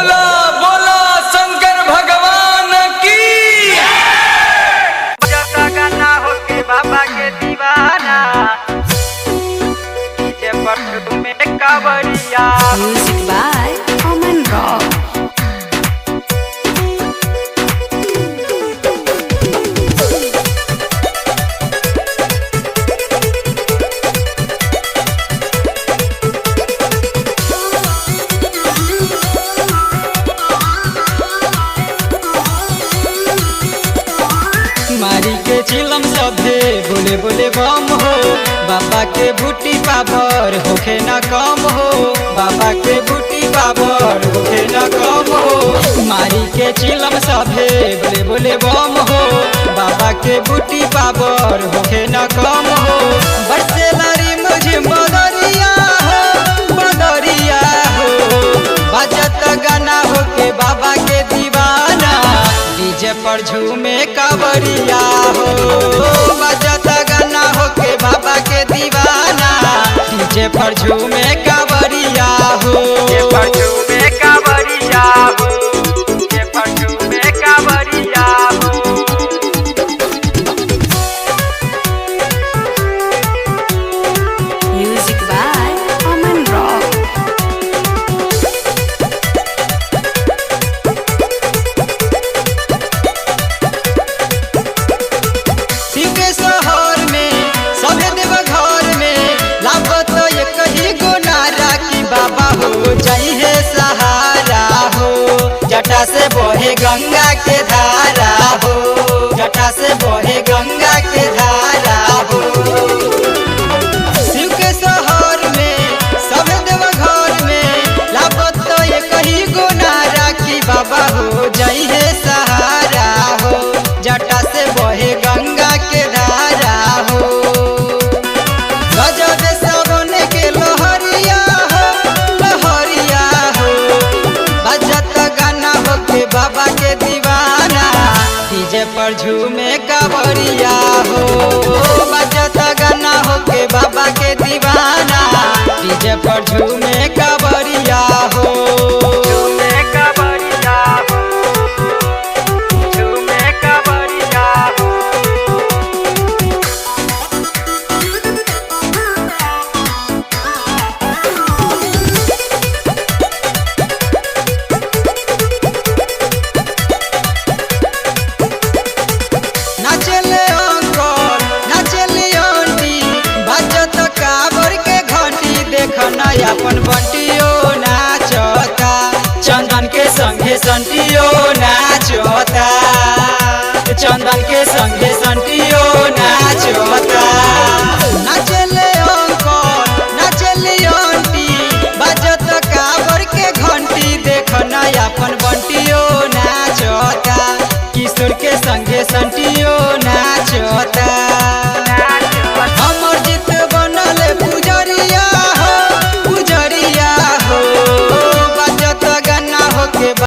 बोला बोला शंकर भगवान की। गाना होके बाबा के दीवाना डीजे पर में कावड़िया। Music by Oman Rock. मारी के चिलम सभे बोले बोले बम हो, बाबा के बूटी पावर होखे न कम हो, बाबा के बूटी पावर होखे न कम हो। मारी के चिलम सभे बोले बोले बम हो, बाबा के बूटी पावर होखे न कम हो। बरसे लारी मुझे बदरिया हो, बजत गाना होके बाबा के दीवाना डीजे पर झूमे कावड़िया हो। बजत गाना होके बाबा के दीवाना डीजे पर झूमे कावड़िया हो। डीजे पर झूमे कावड़िया हो, डीजे पर झूमे कावड़िया हो। Music by Oman Rock. Shiv के शहर में सभे देव घर में लागत एक ही गो नारा की बाबा हो जाई है सहारा हो। जटा से बहे गंगा के धारा हो, जटा से बहे गंगा के धारा हो। शिव के शहर में सभे देव घर में लागत एक ही गो नारा की बाबा हो जाई है सहारा हो। जटा से बहे गंगा के धारा हो। गजब सावन के लहरिया हो, बजत गाना होके बाबा के दीवाना डीजे पर झूमे कावड़िया हो। बजत गाना होके बाबा के दीवाना डीजे पर झूमे कावड़िया हो। झूमे कावड़िया हो, झूमे कावड़िया हो। नाचले अंकल नाचले आंटी, बजत काबर के घंटी देख नया अपन बंटियो नाचता। चंदन के संगे संटियो नाचता, चंदन